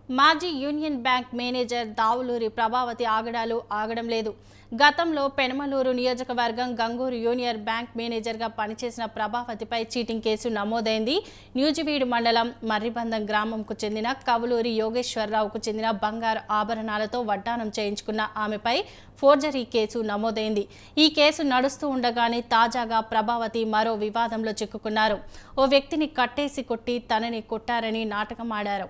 మాజీ Union Bank manager Davuluri Prabhavati ఆగడం లేదు. గతంలో పెనమలూరు నియోజకవర్గం గంగూరు యూనియన్ బ్యాంక్ మేనేజర్గా పనిచేసిన ప్రభావతిపై చీటింగ్ కేసు నమోదైంది. న్యూజివీడు మండలం మర్రిబందం గ్రామంకు చెందిన కవులూరి యోగేశ్వరరావుకు చెందిన బంగారు ఆభరణాలతో వడ్డానం చేయించుకున్న ఆమెపై ఫోర్జరీ కేసు నమోదైంది. ఈ కేసు నడుస్తూ ఉండగానే తాజాగా ప్రభావతి మరో వివాదంలో చిక్కుకున్నారు. ఓ వ్యక్తిని కట్టేసి కొట్టి తనని కొట్టారని నాటకమాడారు.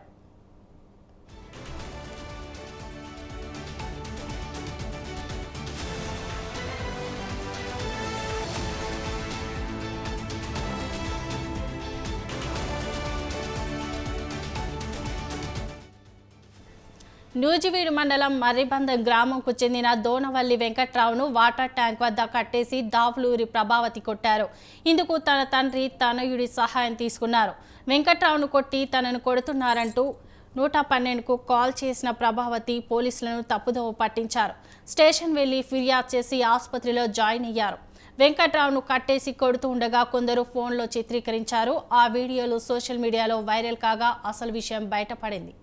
న్యూజివీడు మండలం మర్రిబందం గ్రామంకు చెందిన దోనవల్లి వెంకట్రావును వాటర్ ట్యాంక్ వద్ద కట్టేసి దావులూరి ప్రభావతి కొట్టారు. ఇందుకు తన తండ్రి తనయుడి సహాయం తీసుకున్నారు. వెంకట్రావును కొట్టి తనను కొడుతున్నారంటూ 112కు కాల్ చేసిన ప్రభావతి పోలీసులను తప్పుదోవ పట్టించారు. స్టేషన్ వెళ్లి ఫిర్యాదు చేసి ఆసుపత్రిలో జాయిన్ అయ్యారు. వెంకట్రావును కట్టేసి కొడుతూ ఉండగా కొందరు ఫోన్లో చిత్రీకరించారు. ఆ వీడియోలు సోషల్ మీడియాలో వైరల్ కాగా అసలు విషయం బయటపడింది.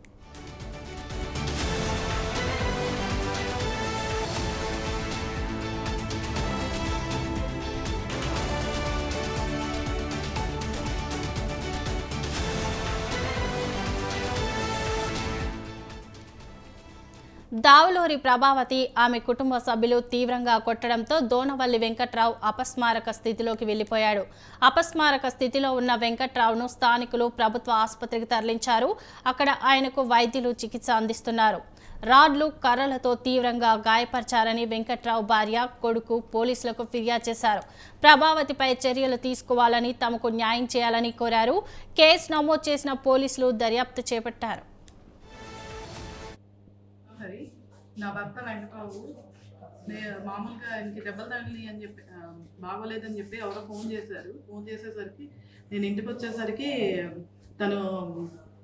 దావులూరి ప్రభావతి ఆమె కుటుంబ సభ్యులు తీవ్రంగా కొట్టడంతో దోనవల్లి వెంకట్రావు అపస్మారక స్థితిలోకి వెళ్లిపోయాడు. అపస్మారక స్థితిలో ఉన్న వెంకట్రావును స్థానికులు ప్రభుత్వ ఆసుపత్రికి తరలించారు. అక్కడ ఆయనకు వైద్యులు చికిత్స అందిస్తున్నారు. రాడ్లు కర్రలతో తీవ్రంగా గాయపరిచారని వెంకట్రావు భార్య, కొడుకు పోలీసులకు ఫిర్యాదు చేశారు. ప్రభావతిపై చర్యలు తీసుకోవాలని, తమకు న్యాయం చేయాలని కోరారు. కేసు నమోదు చేసిన పోలీసులు దర్యాప్తు చేపట్టారు. నా భర్త వెంకట్రావు మామూలుగా ఇంక దెబ్బలు తగిలి అని చెప్పి బాగోలేదని చెప్పి ఎవరో ఫోన్ చేసేసరికి నేను ఇంటికి వచ్చేసరికి తను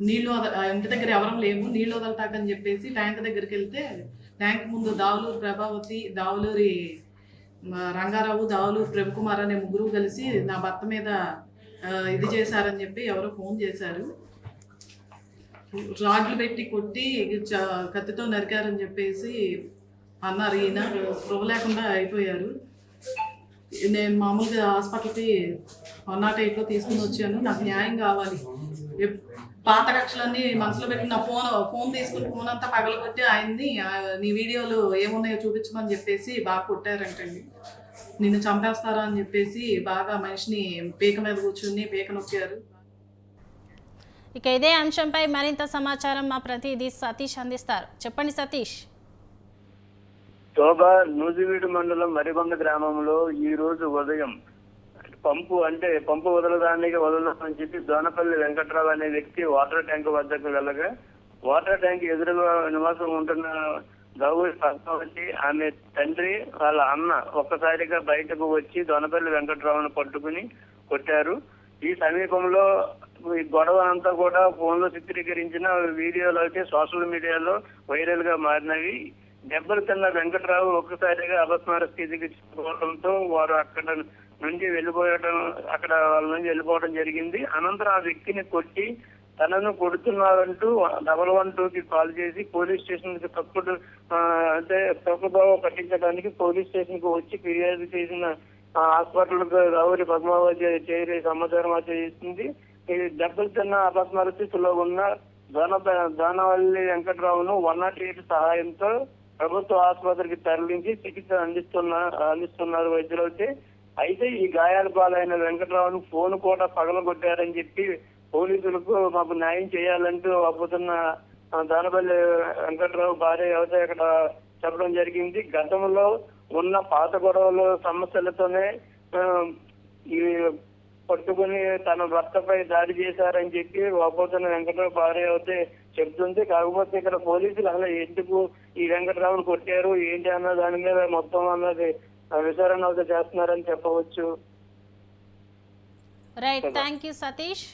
నీళ్ళు ఇంటి దగ్గర ఎవరం లేము, నీళ్ళు వదలటాకని చెప్పేసి ట్యాంక్ దగ్గరికి వెళ్తే ట్యాంక్ ముందు దావులూరి ప్రభావతి, దావులూరి రంగారావు, దావులూరి ప్రభుకుమార్ అనే ముగ్గురు కలిసి నా భర్త మీద ఇది చేశారని చెప్పి ఎవరో ఫోన్ చేశారు. రాడ్లు పెట్టి కొట్టి కత్తితో నరికారని చెప్పేసి అన్నారు. ఈయన స్పృహ లేకుండా అయిపోయారు. నేను మామూలుగా హాస్పిటల్కి 108లో తీసుకుని వచ్చాను. నాకు న్యాయం కావాలి. పాత కక్షలన్నీ మనసులో పెట్టి నా ఫోన్ తీసుకుని ఫోన్ అంతా పగలగొట్టి ఆయన్ని నీ వీడియోలు ఏమున్నాయో చూపించమని చెప్పేసి బాగా కొట్టారంటండి. నిన్ను చంపేస్తారా అని చెప్పేసి బాగా మనిషిని పీక మీద కూర్చుని పీక నొక్కారు. ఇక ఇదే అంశంపై మరింత సమాచారం మా ప్రతినిధి సతీష్ అందిస్తారు. చెప్పండి సతీష్. నూజివీడు మండలం మరిబంద గ్రామంలో ఈ రోజు ఉదయం పంపు వదలదామని చెప్పి దోనపల్లి వెంకట్రావు అనే వ్యక్తి వాటర్ ట్యాంక్ వద్దకు వెళ్ళగా వాటర్ ట్యాంక్ ఎదురుగా నివాసం ఉంటున్న దావులూరి పద్మావతి, ఆమె తండ్రి, వాళ్ళ అన్న ఒక్కసారిగా బయటకు వచ్చి దోనపల్లి వెంకట్రావును పట్టుకుని కొట్టారు. ఈ సమీపంలో ఈ గొడవ అంతా కూడా ఫోన్ లో చిత్రీకరించిన వీడియోలు అయితే సోషల్ మీడియాలో వైరల్ గా మారినవి. దెబ్బలు తిన్న వెంకట్రావు ఒక్కసారిగా అపస్మార స్థితికి చేరుకోవడంతో వారు అక్కడ నుంచి వెళ్ళిపోవడం జరిగింది. అనంతరం ఆ వ్యక్తిని కొట్టి తనను కొడుతున్నారంటూ 112కి కాల్ చేసి పోలీస్ స్టేషన్ కి తప్పుదోవ పట్టించడానికి పోలీస్ స్టేషన్ కు వచ్చి ఫిర్యాదు చేసిన హాస్పిటల్ గౌరి పద్మావతి చేరి సమాచారం చేస్తుంది. ఇది దెబ్బలు తిన్న అపస్మార స్థితిలో ఉన్న దోనవల్లి వెంకట్రావును 108 సహాయంతో ప్రభుత్వ ఆసుపత్రికి తరలించి చికిత్స అందిస్తున్నారు వైద్యులు. అయితే ఈ గాయాల పాలైన వెంకట్రావును ఫోన్ కూడా పగలగొట్టారని చెప్పి పోలీసులకు మాకు న్యాయం చేయాలంటూ అబ్బుతున్న దోనవల్లి వెంకట్రావు భార్య వ్యవసాయ ఇక్కడ చెప్పడం జరిగింది. గతంలో ఉన్న పాత గొడవలు సమస్యలతోనే ఈ పట్టుకుని తన భర్తపై దాడి చేశారని చెప్పి వాపోతున్న వెంకట్రావు భార్య అయితే చెప్తుంది. కాకపోతే ఇక్కడ పోలీసులు అలా ఎందుకు ఈ వెంకట్రావును కొట్టారు ఏంటి అన్న దాని మీద మొత్తం అన్నది విచారణ చేస్తున్నారని చెప్పవచ్చు. Right, thank you Satish.